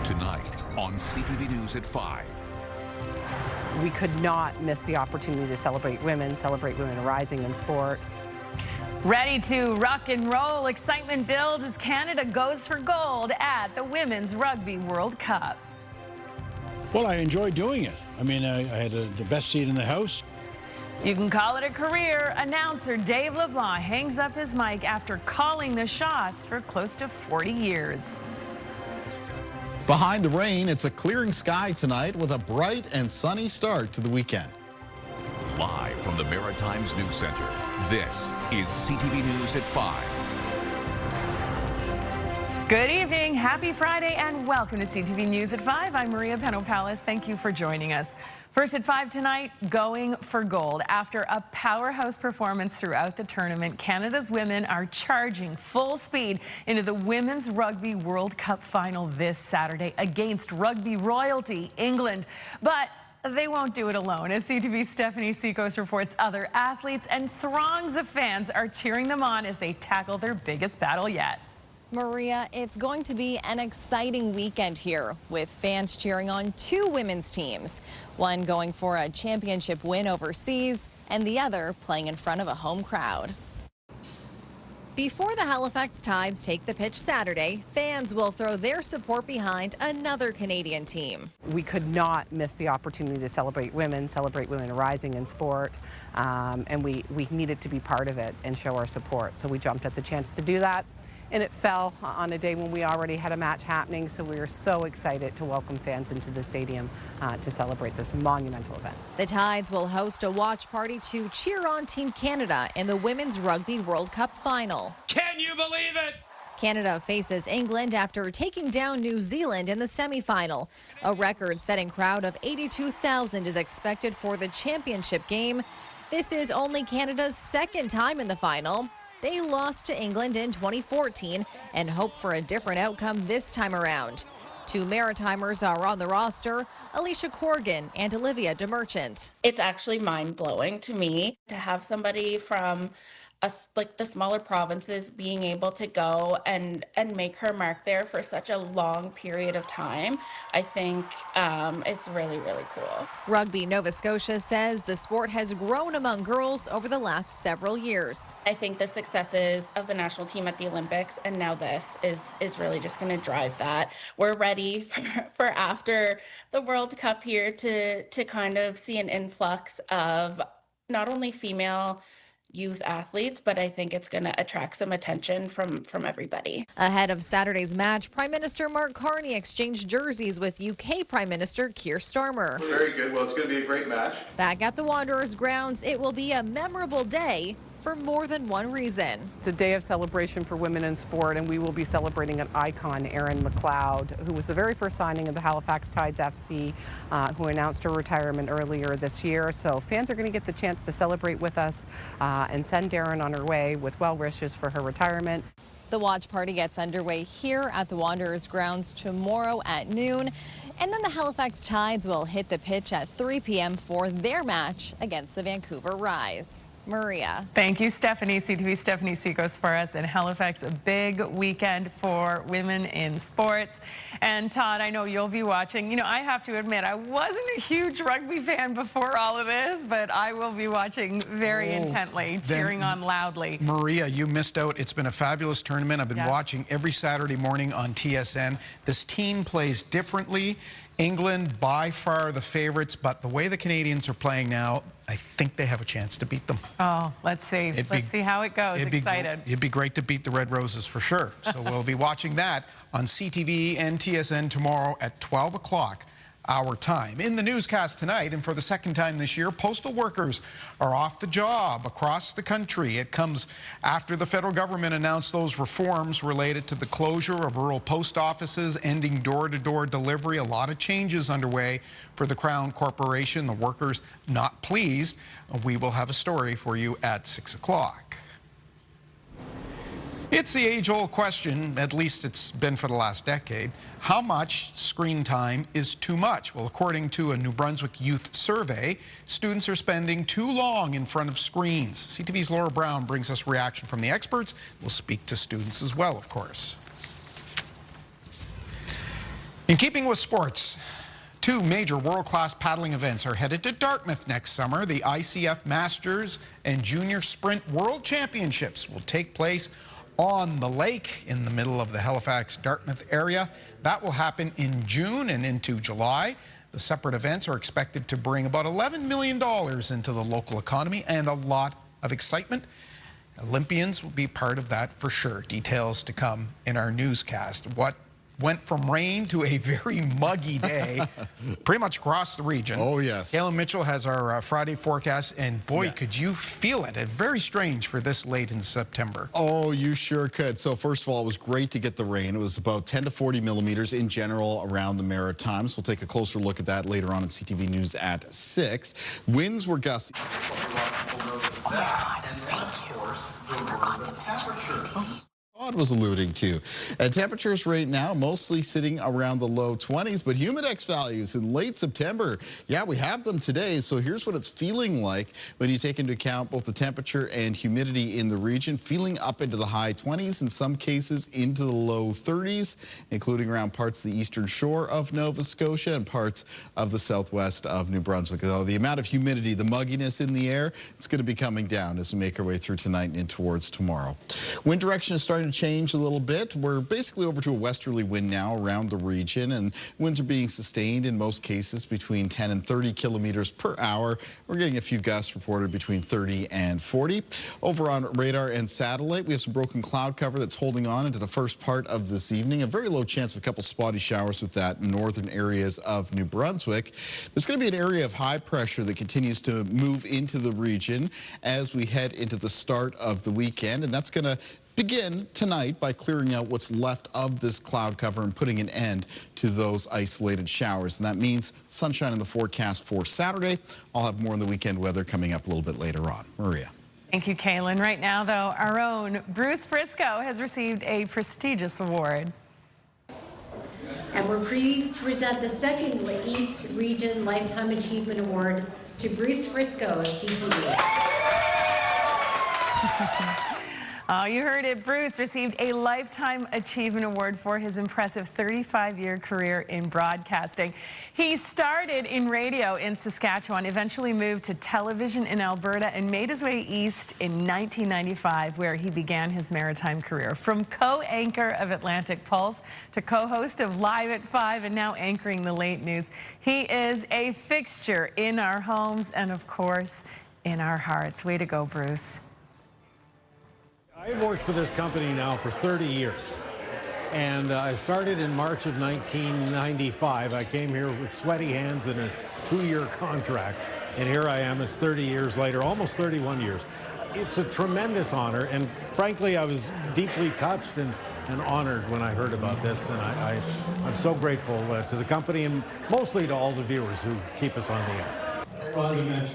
Tonight on CTV News at 5. We could not miss the opportunity to celebrate women rising in sport. Ready to rock and roll. Excitement builds as Canada goes for gold at the Women's Rugby World Cup. Well, I enjoyed doing it. I mean, I had the best seat in the house. You can call it a career. Announcer Dave LeBlanc hangs up his mic after calling the shots for close to 40 years. Behind the rain, it's a clearing sky tonight with a bright and sunny start to the weekend. Live from the Maritimes News Center, this is CTV News at 5. Good evening, happy Friday, and welcome to CTV News at 5. I'm Maria Penopalis. Thank you for joining us. First at 5 tonight, going for gold. After a powerhouse performance throughout the tournament, Canada's women are charging full speed into the Women's Rugby World Cup final this Saturday against rugby royalty, England. But they won't do it alone. As CTV's Stephanie Seekos reports, other athletes and throngs of fans are cheering them on as they tackle their biggest battle yet. Maria, it's going to be an exciting weekend here with fans cheering on two women's teams, one going for a championship win overseas and the other playing in front of a home crowd. Before the Halifax Tides take the pitch Saturday, fans will throw their support behind another Canadian team. We could not miss the opportunity to celebrate women rising in sport, and we needed to be part of it and show our support. So we jumped at the chance to do that. And it fell on a day when we already had a match happening, so we were so excited to welcome fans into the stadium to celebrate this monumental event. The Tides will host a watch party to cheer on Team Canada in the Women's Rugby World Cup final. Can you believe it? Canada faces England after taking down New Zealand in the semi-final. A record-setting crowd of 82,000 is expected for the championship game. This is only Canada's second time in the final. They lost to England in 2014 and hope for a different outcome this time around. Two Maritimers are on the roster, Alicia Corrigan and Olivia DeMerchant. It's actually mind-blowing to me to have somebody from like the smaller provinces being able to go and make her mark there for such a long period of time. I think it's really, really cool. Rugby Nova Scotia says the sport has grown among girls over the last several years. I think the successes of the national team at the Olympics and now this is really just going to drive that. We're ready for after the World Cup here to kind of see an influx of not only female youth athletes, but I think it's going to attract some attention from everybody. Ahead of Saturday's match, Prime Minister Mark Carney exchanged jerseys with UK Prime Minister Keir Starmer. Very good. Well, it's going to be a great match. Back at the Wanderers grounds, it will be a memorable day for more than one reason. It's a day of celebration for women in sport, and we will be celebrating an icon, Erin McLeod, who was the very first signing of the Halifax Tides FC, who announced her retirement earlier this year. So fans are going to get the chance to celebrate with us and send Erin on her way with well wishes for her retirement. The watch party gets underway here at the Wanderers grounds tomorrow at noon. And then the Halifax Tides will hit the pitch at 3 p.m. for their match against the Vancouver Rise. Maria. Thank you, Stephanie. CTV Stephanie Seekos for us in Halifax. A big weekend for women in sports. And Todd, I know you'll be watching. You know, I have to admit, I wasn't a huge rugby fan before all of this, but I will be watching very intently, cheering on loudly. Maria, you missed out. It's been a fabulous tournament. I've been watching every Saturday morning on TSN. This team plays differently. England, by far the favorites, but the way the Canadians are playing now, I think they have a chance to beat them. Oh, let's see. Let's see how it goes. Excited. It'd be great to beat the Red Roses for sure. So we'll be watching that on CTV and TSN tomorrow at 12 o'clock. Our time. In the newscast tonight, and for the second time this year, postal workers are off the job across the country. It comes after the federal government announced those reforms related to the closure of rural post offices, ending door-to-door delivery. A lot of changes underway for the Crown Corporation. The workers not pleased. We will have a story for you at 6 o'clock. It's the age-old question, at least it's been for the last decade. How much screen time is too much? Well, according to a New Brunswick youth survey, students are spending too long in front of screens. CTV's Laura Brown brings us reaction from the experts. We'll speak to students as well, of course. In keeping with sports, two major world-class paddling events are headed to Dartmouth next summer. The ICF Masters and Junior Sprint World Championships will take place on the lake in the middle of the Halifax, Dartmouth area. That will happen in June and into July. The separate events are expected to bring about $11 million into the local economy and a lot of excitement. Olympians will be part of that for sure. Details to come in our newscast. What went from rain to a very muggy day pretty much across the region. Oh, yes. Kayla Mitchell has our Friday forecast, and boy, could you feel it. Very strange for this late in September. Oh, you sure could. So first of all, it was great to get the rain. It was about 10 to 40 millimeters in general around the Maritimes. We'll take a closer look at that later on CTV News at 6. Winds were gusty. Oh my God, thank you. I forgot to mention Todd was alluding to. Temperatures right now mostly sitting around the low 20s, but humidex values in late September. Yeah, we have them today, so here's what it's feeling like when you take into account both the temperature and humidity in the region, feeling up into the high 20s, in some cases into the low 30s, including around parts of the eastern shore of Nova Scotia and parts of the southwest of New Brunswick. Though the amount of humidity, the mugginess in the air, it's going to be coming down as we make our way through tonight and in towards tomorrow. Wind direction is starting to change a little bit. We're basically over to a westerly wind now around the region, and winds are being sustained in most cases between 10 and 30 kilometers per hour. We're getting a few gusts reported between 30 and 40. Over on radar and satellite, we have some broken cloud cover that's holding on into the first part of this evening. A very low chance of a couple spotty showers with that in northern areas of New Brunswick. There's going to be an area of high pressure that continues to move into the region as we head into the start of the weekend, and that's going to begin tonight by clearing out what's left of this cloud cover and putting an end to those isolated showers. And that means sunshine in the forecast for Saturday. I'll have more on the weekend weather coming up a little bit later on. Maria. Thank you, Kaylin. Right now, though, our own Bruce Frisco has received a prestigious award. And we're pleased to present the second East Region Lifetime Achievement Award to Bruce Frisco of CTV. Oh, you heard it. Bruce received a Lifetime Achievement Award for his impressive 35-year career in broadcasting. He started in radio in Saskatchewan, eventually moved to television in Alberta, and made his way east in 1995, where he began his maritime career. From co-anchor of Atlantic Pulse to co-host of Live at 5 and now anchoring the late news, he is a fixture in our homes and, of course, in our hearts. Way to go, Bruce. I've worked for this company now for 30 years, and I started in March of 1995. I came here with sweaty hands and a 2-year contract, and here I am. It's 30 years later, almost 31 years. It's a tremendous honor, and frankly, I was deeply touched and honored when I heard about this, and I'm so grateful to the company and mostly to all the viewers who keep us on the air.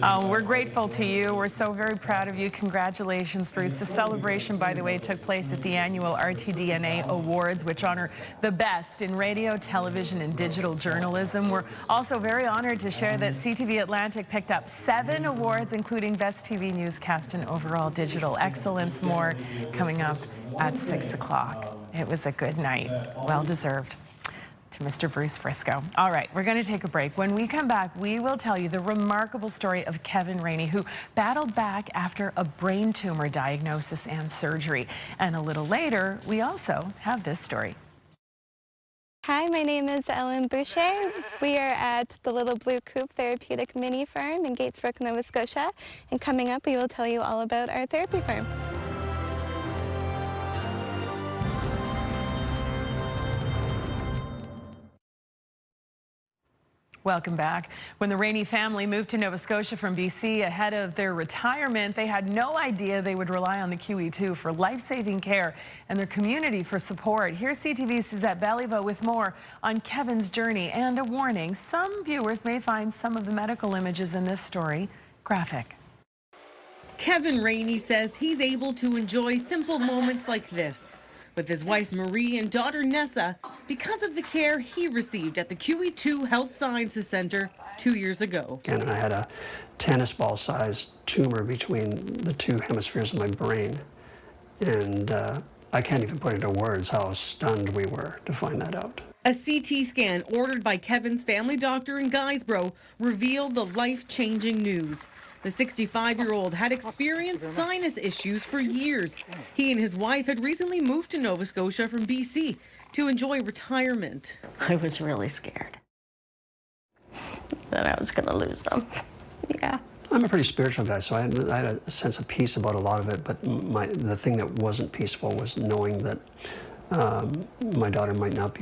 Oh, we're grateful to you. We're so very proud of you. Congratulations, Bruce. The celebration, by the way, took place at the annual RTDNA Awards, which honor the best in radio, television, and digital journalism. We're also very honored to share that CTV Atlantic picked up 7 awards, including Best TV Newscast and Overall Digital Excellence. More coming up at 6 o'clock. It was a good night. Well deserved. To Mr. Bruce Frisco. All right, we're going to take a break. When we come back, we will tell you the remarkable story of Kevin Rainey, who battled back after a brain tumor diagnosis and surgery. And a little later, we also have this story. Hi, my name is Ellen Boucher. We are at the Little Blue Coop Therapeutic Mini Farm in Gatesbrook, Nova Scotia. And coming up, we will tell you all about our therapy farm. Welcome back. When the Rainey family moved to Nova Scotia from BC ahead of their retirement, they had no idea they would rely on the QE2 for life-saving care and their community for support. Here's CTV's Suzette Belliveau with more on Kevin's journey and a warning. Some viewers may find some of the medical images in this story graphic. Kevin Rainey says he's able to enjoy simple moments like this with his wife Marie and daughter Nessa because of the care he received at the QE2 Health Sciences Center 2 years ago. And I had a tennis ball sized tumor between the 2 hemispheres of my brain. And I can't even put into words how stunned we were to find that out. A CT scan ordered by Kevin's family doctor in Guysborough revealed the life-changing news. The 65-year-old had experienced sinus issues for years. He and his wife had recently moved to Nova Scotia from BC to enjoy retirement. I was really scared that I was going to lose them. Yeah. I'm a pretty spiritual guy, so I had a sense of peace about a lot of it, but the thing that wasn't peaceful was knowing that my daughter might not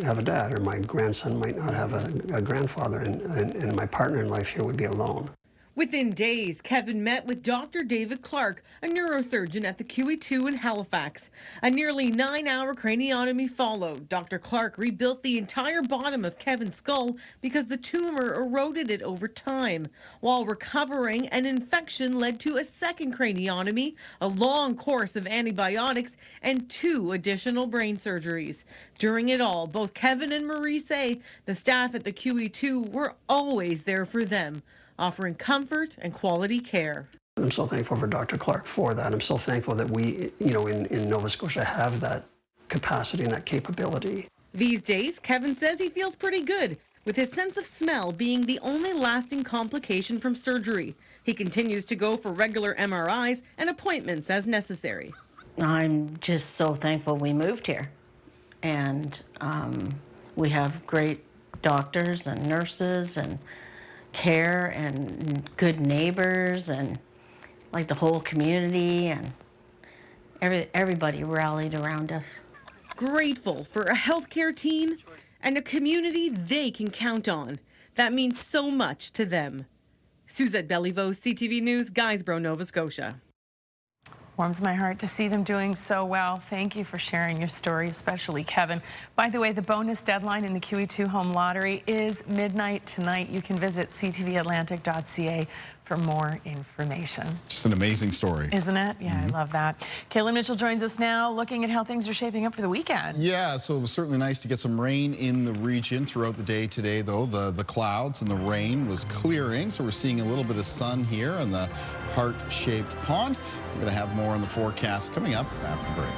have a dad, or my grandson might not have a grandfather, and my partner in life here would be alone. Within days, Kevin met with Dr. David Clark, a neurosurgeon at the QE2 in Halifax. A nearly 9-hour craniotomy followed. Dr. Clark rebuilt the entire bottom of Kevin's skull because the tumor eroded it over time. While recovering, an infection led to a second craniotomy, a long course of antibiotics, and 2 additional brain surgeries. During it all, both Kevin and Marie say the staff at the QE2 were always there for them, offering comfort and quality care. I'm so thankful for Dr. Clark for that. I'm so thankful that we, in Nova Scotia have that capacity and that capability. These days, Kevin says he feels pretty good, with his sense of smell being the only lasting complication from surgery. He continues to go for regular MRIs and appointments as necessary. I'm just so thankful we moved here. And we have great doctors and nurses and care and good neighbors, and like the whole community, and everybody rallied around us. Grateful for a healthcare team and a community they can count on. That means so much to them. Suzette Bellevaux, CTV News, Guysborough, Nova Scotia. Warms my heart to see them doing so well. Thank you for sharing your story, especially Kevin. By the way, the bonus deadline in the QE2 home lottery is midnight tonight. You can visit ctvatlantic.ca for more information. Just an amazing story. Isn't it? Yeah, I love that. Caitlin Mitchell joins us now, looking at how things are shaping up for the weekend. Yeah, so it was certainly nice to get some rain in the region throughout the day today, though. The clouds and the rain was clearing, so we're seeing a little bit of sun here on the heart-shaped pond. We're going to have more on the forecast coming up after the break.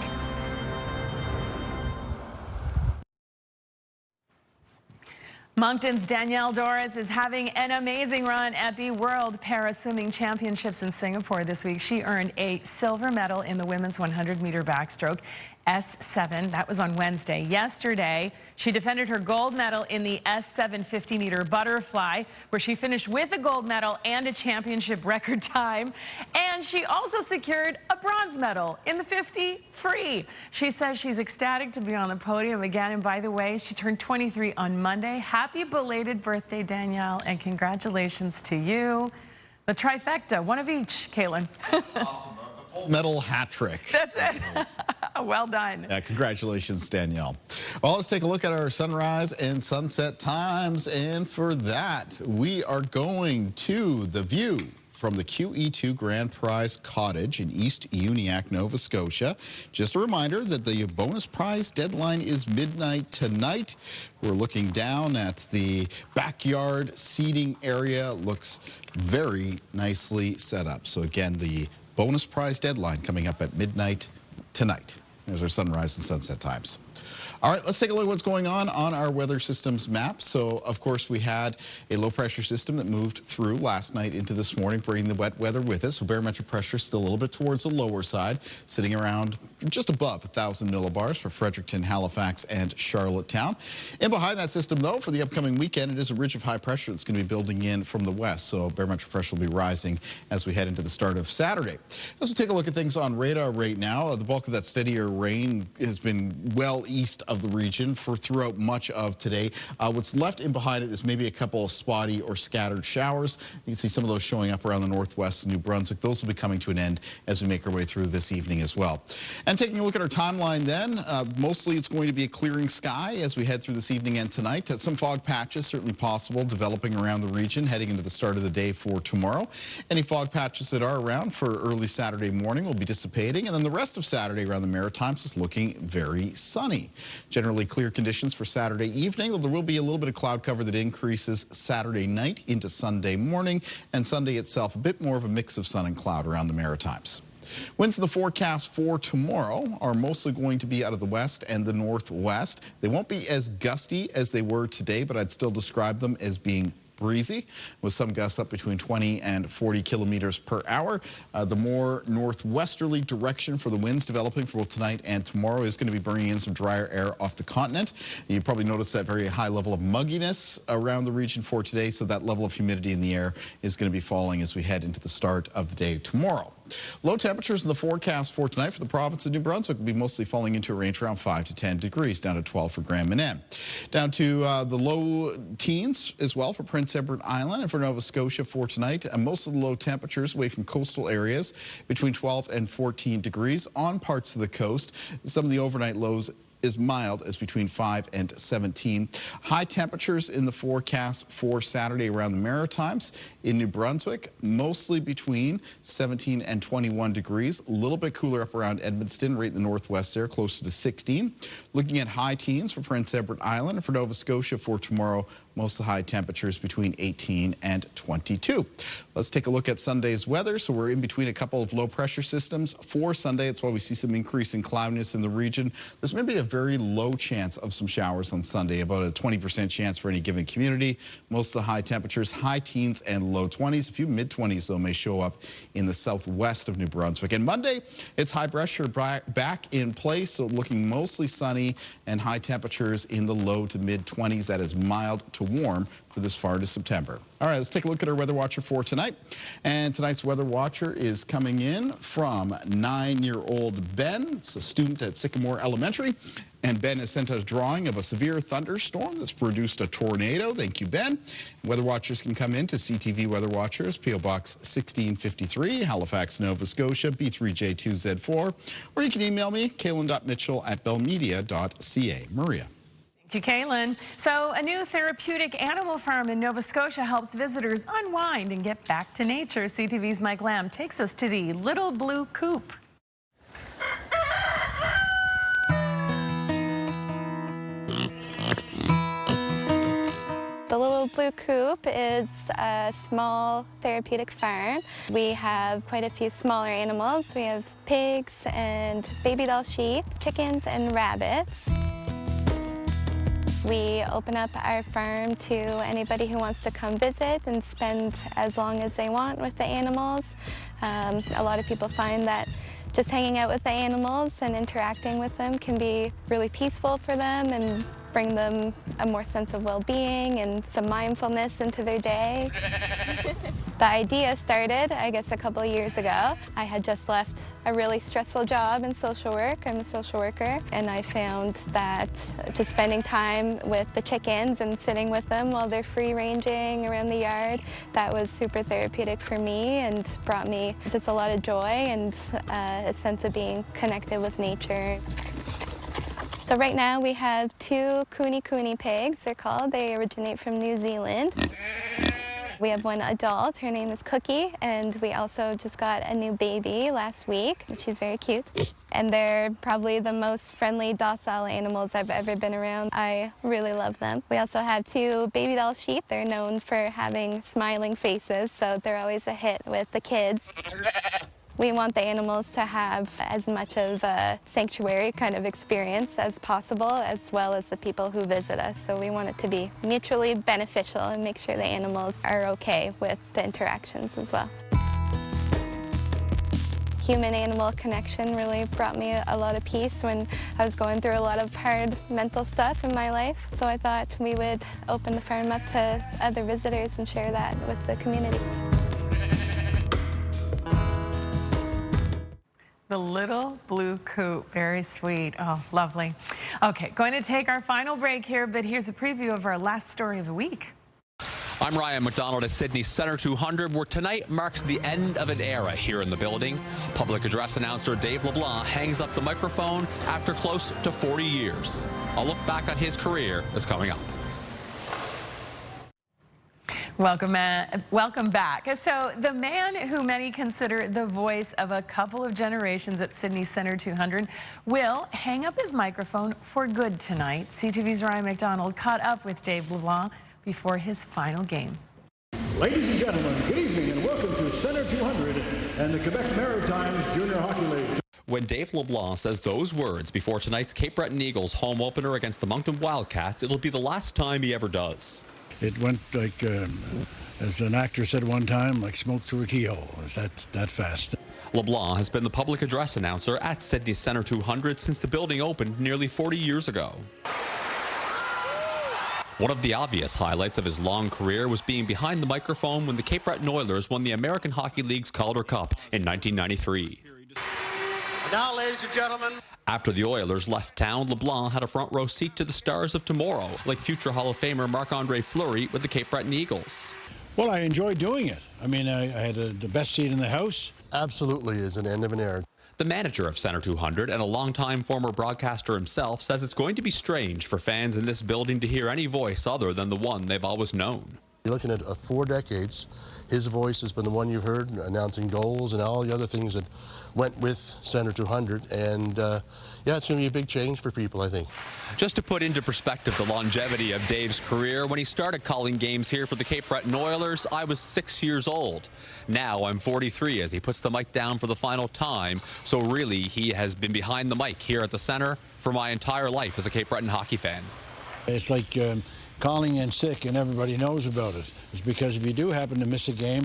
Moncton's Danielle Dorris is having an amazing run at the World Para Swimming Championships in Singapore this week. She earned a silver medal in the women's 100-meter backstroke, S7. That was on Wednesday. Yesterday, she defended her gold medal in the S7 50-meter butterfly, where she finished with a gold medal and a championship record time. And she also secured a bronze medal in the 50 free. She says she's ecstatic to be on the podium again. And by the way, she turned 23 on Monday. Happy belated birthday, Danielle, and congratulations to you. The trifecta, one of each, Caitlin. Awesome. Medal hat trick. That's it. Well done. Yeah, congratulations, Danielle. Well, let's take a look at our sunrise and sunset times. And for that, we are going to the view from the QE2 Grand Prize Cottage in East Uniacke, Nova Scotia. Just a reminder that the bonus prize deadline is midnight tonight. We're looking down at the backyard seating area. Looks very nicely set up. So again, the bonus prize deadline coming up at midnight tonight. There's our sunrise and sunset times. All right, let's take a look at what's going on our weather systems map. So, of course, we had a low-pressure system that moved through last night into this morning, bringing the wet weather with it. So barometric pressure still a little bit towards the lower side, sitting around just above 1,000 millibars for Fredericton, Halifax, and Charlottetown. And behind that system, though, for the upcoming weekend, it is a ridge of high pressure that's going to be building in from the west. So barometric pressure will be rising as we head into the start of Saturday. Let's take a look at things on radar right now. The bulk of that steadier rain has been well east of the region for throughout much of today. What's left in behind it is maybe a couple of spotty or scattered showers. You can see some of those showing up around the northwest New Brunswick. Those will be coming to an end as we make our way through this evening as well. And taking a look at our timeline then, mostly it's going to be a clearing sky as we head through this evening and tonight. Some fog patches certainly possible developing around the region heading into the start of the day for tomorrow. Any fog patches that are around for early Saturday morning will be dissipating, and then the rest of Saturday around the Maritimes is looking very sunny. Generally clear conditions for Saturday evening, though there will be a little bit of cloud cover that increases Saturday night into Sunday morning, and Sunday itself a bit more of a mix of sun and cloud around the Maritimes. Winds in the forecast for tomorrow are mostly going to be out of the west and the northwest. They won't be as gusty as they were today, but I'd still describe them as being breezy, with some gusts up between 20 and 40 kilometers per hour. The more northwesterly direction for the winds developing for both tonight and tomorrow is going to be bringing in some drier air off the continent. You probably noticed that very high level of mugginess around the region for today, so that level of humidity in the air is going to be falling as we head into the start of the day tomorrow. Low temperatures in the forecast for tonight for the province of New Brunswick will be mostly falling into a range around 5 to 10 degrees, down to 12 for Grand Manan. Down to the low teens as well for Prince Edward Island and for Nova Scotia for tonight. Most of the low temperatures away from coastal areas between 12 and 14 degrees. On parts of the coast, some of the overnight lows is mild as between 5 and 17. High temperatures in the forecast for Saturday around the Maritimes. In New Brunswick, mostly between 17 and 21 degrees. A little bit cooler up around Edmundston, right in the northwest there, closer to 16. Looking at high teens for Prince Edward Island and for Nova Scotia for tomorrow. Most of the high temperatures between 18 and 22. Let's take a look at Sunday's weather. So we're in between a couple of low pressure systems for Sunday. That's why we see some increase in cloudiness in the region. There's maybe a very low chance of some showers on Sunday, about a 20% chance for any given community. Most of the high temperatures, high teens and low 20s. A few mid-20s, though, may show up in the southwest of New Brunswick. And Monday, it's high pressure back in place, so looking mostly sunny and high temperatures in the low to mid-20s. That is mild to warm for this far into September. All right, let's take a look at our Weather Watcher for tonight. And tonight's Weather Watcher is coming in from 9-year-old Ben. It's a student at Sycamore Elementary. And Ben has sent us a drawing of a severe thunderstorm that's produced a tornado. Thank you, Ben. Weather Watchers can come in to CTV Weather Watchers, P.O. Box 1653, Halifax, Nova Scotia, B3J2Z4. Or you can email me, kaylin.mitchell@bellmedia.ca. Maria. Thank you, Kaylin. So a new therapeutic animal farm in Nova Scotia helps visitors unwind and get back to nature. CTV's Mike Lamb takes us to the Little Blue Coop. The Little Blue Coop is a small therapeutic farm. We have quite a few smaller animals. We have pigs and baby doll sheep, chickens and rabbits. We open up our farm to anybody who wants to come visit and spend as long as they want with the animals. A lot of people find that just hanging out with the animals and interacting with them can be really peaceful for them and bring them a more sense of well-being and some mindfulness into their day. The idea started, I guess, a couple of years ago. I had just left a really stressful job in social work. I'm a social worker, and I found that just spending time with the chickens and sitting with them while they're free-ranging around the yard, that was super therapeutic for me and brought me just a lot of joy and a sense of being connected with nature. So right now we have 2 Kuni pigs, they're called. They originate from New Zealand. We have one adult, her name is Cookie, and we also just got a new baby last week. She's very cute. And they're probably the most friendly, docile animals I've ever been around. I really love them. We also have 2 baby doll sheep. They're known for having smiling faces, so they're always a hit with the kids. We want the animals to have as much of a sanctuary kind of experience as possible, as well as the people who visit us. So we want it to be mutually beneficial and make sure the animals are okay with the interactions as well. Human-animal connection really brought me a lot of peace when I was going through a lot of hard mental stuff in my life. So I thought we would open the farm up to other visitors and share that with the community. The Little Blue Coop, very sweet. Oh, lovely. Okay, going to take our final break here, but here's a preview of our last story of the week. I'm Ryan McDonald at Sydney's Centre 200, where tonight marks the end of an era here in the building. Public address announcer Dave LeBlanc hangs up the microphone after close to 40 years. A look back on his career is coming up. Welcome back. So the man who many consider the voice of a couple of generations at Sydney's Centre 200 will hang up his microphone for good tonight. CTV's Ryan McDonald caught up with Dave LeBlanc before his final game. Ladies and gentlemen, good evening and welcome to Centre 200. and the Quebec Maritimes Junior Hockey League. When Dave LeBlanc says those words before tonight's Cape Breton Eagles home opener against the Moncton Wildcats, it'll be the last time he ever does. It went like, as an actor said one time, like smoke through a keyhole. It's that fast. LeBlanc has been the public address announcer at Sydney's Centre 200 since the building opened nearly 40 years ago. One of the obvious highlights of his long career was being behind the microphone when the Cape Breton Oilers won the American Hockey League's Calder Cup in 1993. And now, ladies and gentlemen. After the Oilers left town, LeBlanc had a front row seat to the stars of tomorrow, like future Hall of Famer Marc-Andre Fleury with the Cape Breton Eagles. Well, I enjoyed doing it. I mean, I had the best seat in the house. Absolutely is an end of an era. The manager of Centre 200 and a longtime former broadcaster himself says it's going to be strange for fans in this building to hear any voice other than the one they've always known. You're looking at 4 decades. His voice has been the one you heard, announcing goals and all the other things that went with Centre 200. And yeah, it's going to be a big change for people, I think. Just to put into perspective the longevity of Dave's career, when he started calling games here for the Cape Breton Oilers, I was 6 years old. Now I'm 43 as he puts the mic down for the final time. So really, he has been behind the mic here at the Centre for my entire life as a Cape Breton hockey fan. It's like calling in sick and everybody knows about it. It's because if you do happen to miss a game,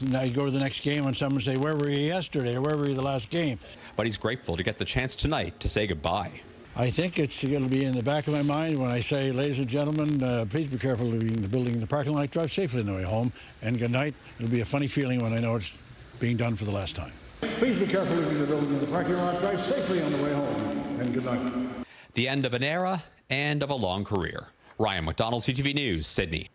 now you go to the next game and someone say, where were you yesterday or where were you the last game? But he's grateful to get the chance tonight to say goodbye. I think it's going to be in the back of my mind when I say, ladies and gentlemen, please be careful leaving the building in the parking lot. Drive safely on the way home. And good night. It'll be a funny feeling when I know it's being done for the last time. Please be careful leaving the building in the parking lot. Drive safely on the way home. And good night. The end of an era and of a long career. Ryan McDonald, CTV News, Sydney.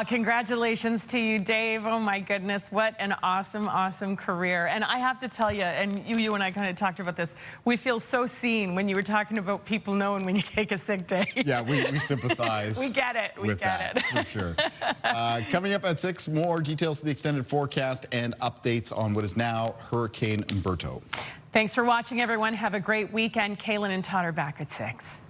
Congratulations to you, Dave. Oh my goodness, what an awesome, awesome career. And I have to tell you, and you and I kind of talked about this, we feel so seen when you were talking about people knowing when you take a sick day. Yeah, we sympathize. We get it, we get it. For sure. Coming up at 6, more details of the extended forecast and updates on what is now Hurricane Umberto. Thanks for watching, everyone. Have a great weekend. Kaylin and Todd are back at 6.